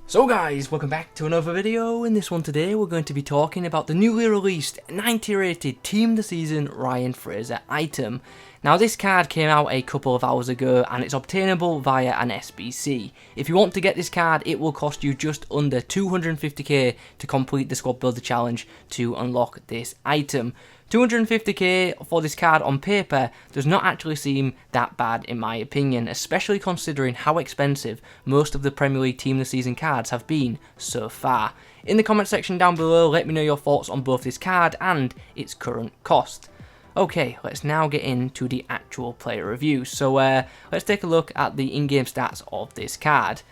So guys, welcome back to another video. In this one today we're going to be talking about the newly released 90 rated Team of the Season Ryan Fraser item. Now this card came out a couple of hours ago and it's obtainable via an SBC. If you want to get this card, it will cost you just under 250k to complete the Squad Builder Challenge to unlock this item. 250k for this card on paper does not actually seem that bad in my opinion, especially considering how expensive most of the Premier League Team of the Season cards have been so far. In the comment section down below, let me know your thoughts on both this card and its current cost. Okay, let's now get into the actual player review. So let's take a look at the in-game stats of this card.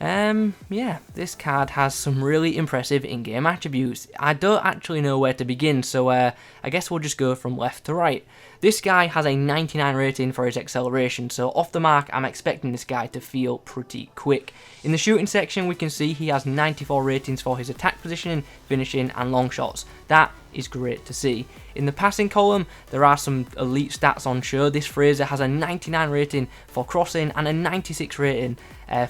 Yeah, this card has some really impressive in-game attributes. I don't actually know where to begin, so I guess we'll just go from left to right. This guy has a 99 rating for his acceleration, so off the mark I'm expecting this guy to feel pretty quick. In the shooting section we can see he has 94 ratings for his attack positioning, finishing and long shots. That is great to see. In the passing column there are some elite stats on show. This Fraser has a 99 rating for crossing and a 96 rating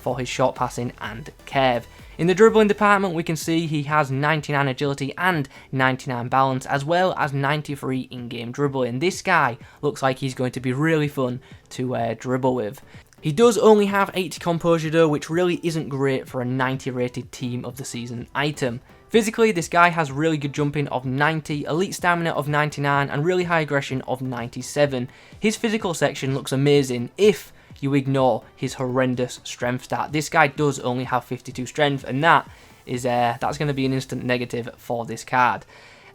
for his short passing and curve. In the dribbling department we can see he has 99 agility and 99 balance, as well as 93 in-game dribbling. This guy looks like he's going to be really fun to dribble with. He does only have 80 composure though, which really isn't great for a 90 rated Team of the Season item. Physically, this guy has really good jumping of 90, elite stamina of 99 and really high aggression of 97. His physical section looks amazing if you ignore his horrendous strength stat. This guy does only have 52 strength, and that's going to be an instant negative for this card.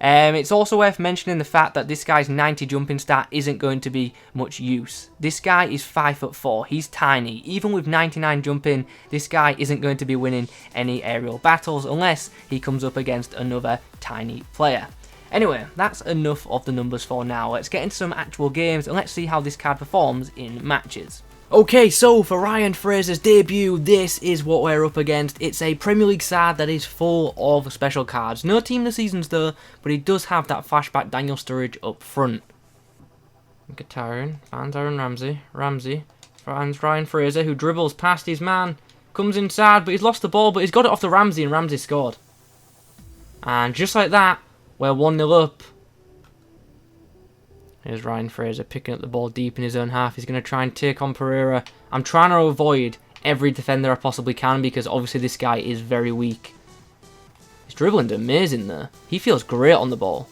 It's also worth mentioning the fact that this guy's 90 jumping stat isn't going to be much use. This guy is 5'4", he's tiny. Even with 99 jumping, this guy isn't going to be winning any aerial battles unless he comes up against another tiny player. Anyway, that's enough of the numbers for now. Let's get into some actual games and let's see how this card performs in matches. Okay, so for Ryan Fraser's debut, this is what we're up against. It's a Premier League side that is full of special cards. No Team of the Seasons though, but he does have that flashback Daniel Sturridge up front. Mkhitaryan finds Aaron Ramsey finds Ryan Fraser, who dribbles past his man, comes inside, but he's lost the ball, but he's got it off to Ramsey, and Ramsey scored. And just like that, we're 1-0 up. Here's Ryan Fraser picking up the ball deep in his own half. He's going to try and take on Pereira. I'm trying to avoid every defender I possibly can because obviously this guy is very weak. His dribbling's amazing there. He feels great on the ball.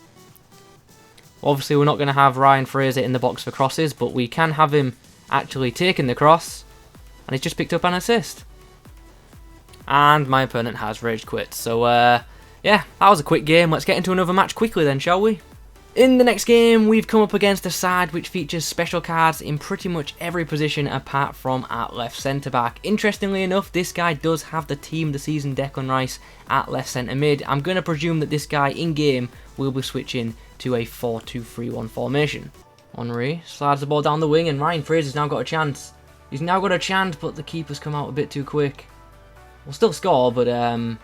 Obviously we're not going to have Ryan Fraser in the box for crosses, but we can have him actually taking the cross. And he's just picked up an assist. And my opponent has rage quit. So yeah, that was a quick game. Let's get into another match quickly then, shall we? In the next game, we've come up against a side which features special cards in pretty much every position apart from at left centre-back. Interestingly enough, this guy does have the Team of the Season Declan Rice at left centre-mid. I'm going to presume that this guy in-game will be switching to a 4-2-3-1 formation. Henry slides the ball down the wing and Ryan Fraser's now got a chance. He's now got a chance, but the keeper's come out a bit too quick. We'll still score, but I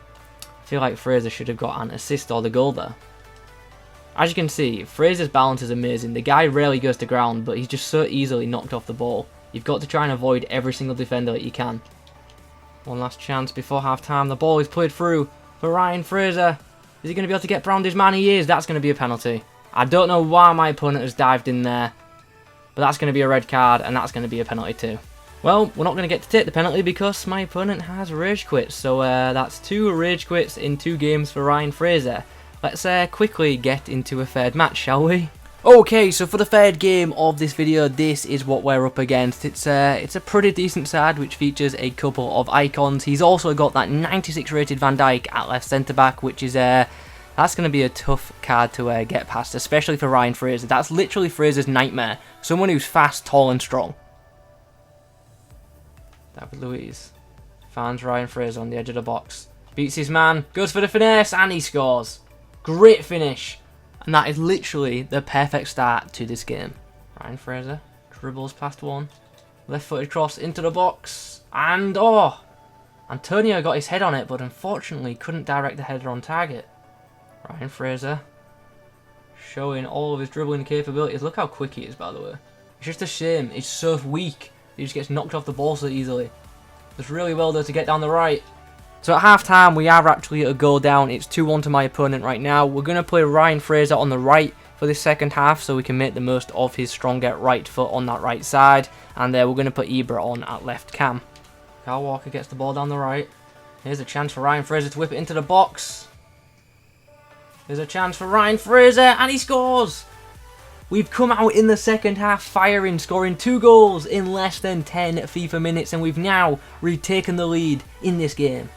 feel like Fraser should have got an assist or the goal there. As you can see, Fraser's balance is amazing. The guy rarely goes to ground, but he's just so easily knocked off the ball. You've got to try and avoid every single defender that you can. One last chance before half-time. The ball is played through for Ryan Fraser. Is he going to be able to get round his man? He is. That's going to be a penalty. I don't know why my opponent has dived in there, but that's going to be a red card, and that's going to be a penalty too. Well, we're not going to get to take the penalty because my opponent has rage quits. So that's 2 rage quits in 2 games for Ryan Fraser. Let's quickly get into a third match, shall we? Okay, so for the third game of this video, this is what we're up against. It's a pretty decent side which features a couple of icons. He's also got that 96 rated Van Dijk at left centre-back, which is that's going to be a tough card to get past, especially for Ryan Fraser. That's literally Fraser's nightmare. Someone who's fast, tall and strong. David Luiz finds Ryan Fraser on the edge of the box. Beats his man, goes for the finesse, and he scores. Great finish. And that is literally the perfect start to this game. Ryan Fraser dribbles past one. Left-footed cross into the box. And, oh! Antonio got his head on it, but unfortunately couldn't direct the header on target. Ryan Fraser showing all of his dribbling capabilities. Look how quick he is, by the way. It's just a shame. He's so weak. He just gets knocked off the ball so easily. Does really well, though, to get down the right. So at half time, we are actually a goal down. It's 2-1 to my opponent right now. We're going to play Ryan Fraser on the right for this second half so we can make the most of his stronger right foot on that right side. And we're going to put Ibra on at left cam. Kyle Walker gets the ball down the right. Here's a chance for Ryan Fraser to whip it into the box. There's a chance for Ryan Fraser, and he scores! We've come out in the second half firing, scoring 2 goals in less than 10 FIFA minutes, and we've now retaken the lead in this game.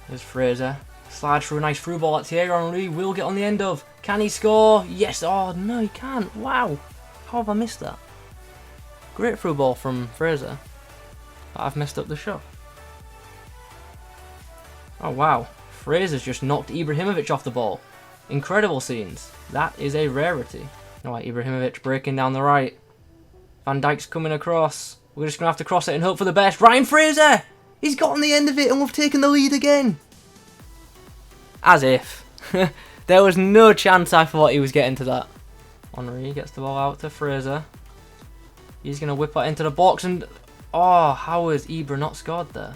There's Fraser. Slides through a nice through ball that Thierry Henry will get on the end of. Can he score? Yes. Oh, no, he can't. Wow. How have I missed that? Great through ball from Fraser. But I've messed up the shot. Oh, wow. Fraser's just knocked Ibrahimovic off the ball. Incredible scenes. That is a rarity. Alright, Ibrahimovic breaking down the right. Van Dijk's coming across. We're just going to have to cross it and hope for the best. Ryan Fraser! He's got on the end of it and we've taken the lead again. As if. There was no chance I thought he was getting to that. Henry gets the ball out to Fraser. He's going to whip that into the box and... Oh, how has Ibra not scored there?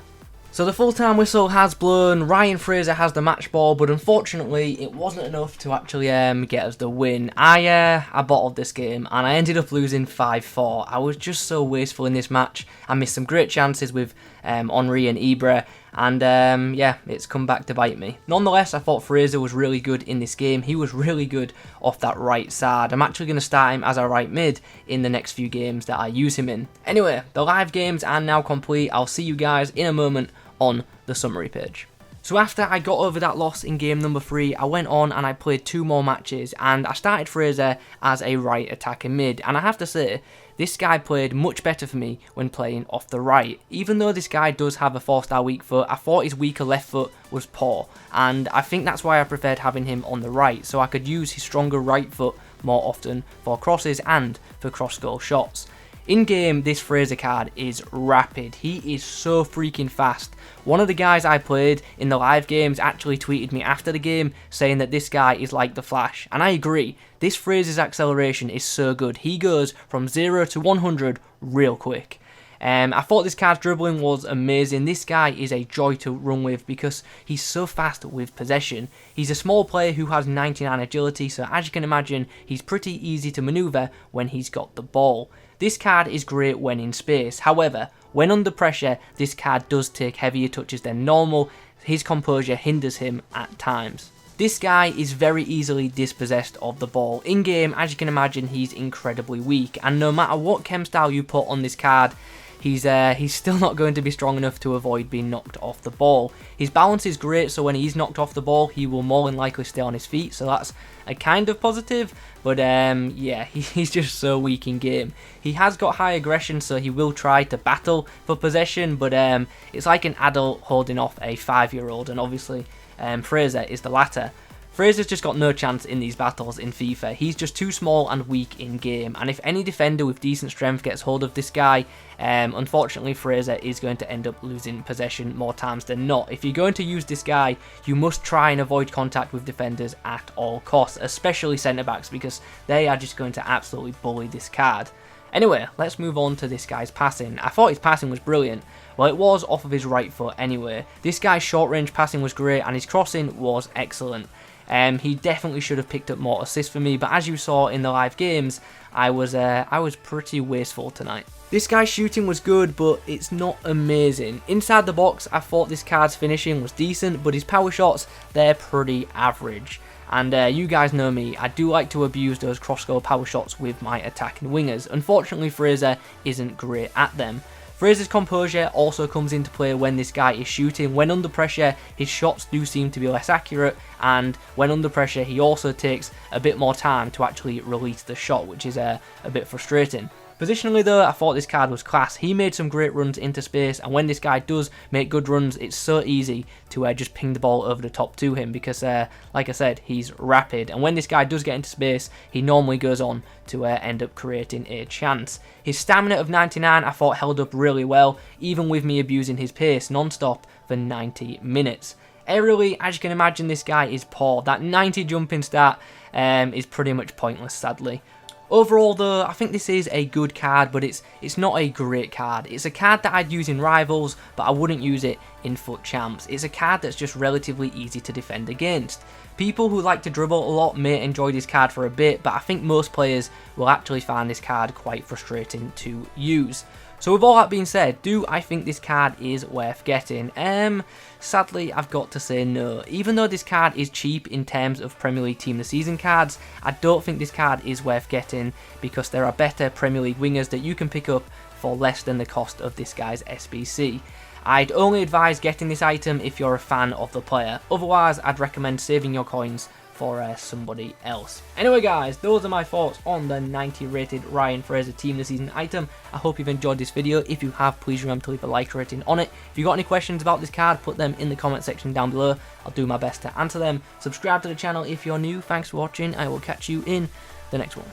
So the full-time whistle has blown. Ryan Fraser has the match ball, but unfortunately it wasn't enough to actually get us the win. I bottled this game and I ended up losing 5-4. I was just so wasteful in this match. I missed some great chances with Henry and Ibra, and yeah, it's come back to bite me. Nonetheless, I thought Fraser was really good in this game. He was really good off that right side. I'm actually going to start him as a right mid in the next few games that I use him in. Anyway, the live games are now complete. I'll see you guys in a moment on the summary page. So after I got over that loss in game number 3, I went on and I played 2 more matches, and I started Fraser as a right attacking mid, and I have to say, this guy played much better for me when playing off the right. Even though this guy does have a 4-star weak foot, I thought his weaker left foot was poor, and I think that's why I preferred having him on the right, so I could use his stronger right foot more often for crosses and for cross-goal shots. In game, this Fraser card is rapid. He is so freaking fast. One of the guys I played in the live games actually tweeted me after the game saying that this guy is like the Flash. And I agree. This Fraser's acceleration is so good. He goes from 0 to 100 real quick. I thought this card's dribbling was amazing. This guy is a joy to run with because he's so fast with possession. He's a small player who has 99 agility, so as you can imagine, he's pretty easy to maneuver when he's got the ball. This card is great when in space. However, when under pressure, this card does take heavier touches than normal. His composure hinders him at times. This guy is very easily dispossessed of the ball. In game, as you can imagine, he's incredibly weak, and no matter what chem style you put on this card, he's still not going to be strong enough to avoid being knocked off the ball. His balance is great, so when he's knocked off the ball, he will more than likely stay on his feet, so that's a kind of positive, but yeah, he's just so weak in game. He has got high aggression, so he will try to battle for possession, but it's like an adult holding off a 5-year-old, and obviously Fraser is the latter. Fraser's just got no chance in these battles in FIFA. He's just too small and weak in game, and if any defender with decent strength gets hold of this guy, unfortunately Fraser is going to end up losing possession more times than not. If you're going to use this guy, you must try and avoid contact with defenders at all costs, especially centre-backs, because they are just going to absolutely bully this card. Anyway, let's move on to this guy's passing. I thought his passing was brilliant. Well, it was off of his right foot anyway. This guy's short-range passing was great, and his crossing was excellent. He definitely should have picked up more assists for me, but as you saw in the live games, I was pretty wasteful tonight. This guy's shooting was good, but it's not amazing. Inside the box, I thought this card's finishing was decent, but his power shots, they're pretty average. And you guys know me, I do like to abuse those cross-goal power shots with my attacking wingers. Unfortunately, Fraser isn't great at them. Fraser's composure also comes into play when this guy is shooting. When under pressure, his shots do seem to be less accurate, and when under pressure, he also takes a bit more time to actually release the shot, which is a bit frustrating. Positionally though, I thought this card was class. He made some great runs into space, and when this guy does make good runs, it's so easy to just ping the ball over the top to him because, like I said, he's rapid. And when this guy does get into space, he normally goes on to end up creating a chance. His stamina of 99 I thought held up really well, even with me abusing his pace non-stop for 90 minutes. Aerially, as you can imagine, this guy is poor. That 90 jumping stat is pretty much pointless, sadly. Overall though, I think this is a good card, but it's not a great card. It's a card that I'd use in Rivals, but I wouldn't use it in FUT Champs. It's a card that's just relatively easy to defend against. People who like to dribble a lot may enjoy this card for a bit, but I think most players will actually find this card quite frustrating to use. So with all that being said, do I think this card is worth getting? Sadly, I've got to say no. Even though this card is cheap in terms of Premier League Team of the Season cards, I don't think this card is worth getting because there are better Premier League wingers that you can pick up for less than the cost of this guy's SBC. I'd only advise getting this item if you're a fan of the player. Otherwise, I'd recommend saving your coins for somebody else. Anyway guys, those are my thoughts on the 90 rated Ryan Fraser Team of the Season item. I hope you've enjoyed this video. If you have, please remember to leave a like rating on it. If you've got any questions about this card, put them in the comment section down below. I'll do my best to answer them. Subscribe to the channel if you're new. Thanks for watching. I will catch you in the next one.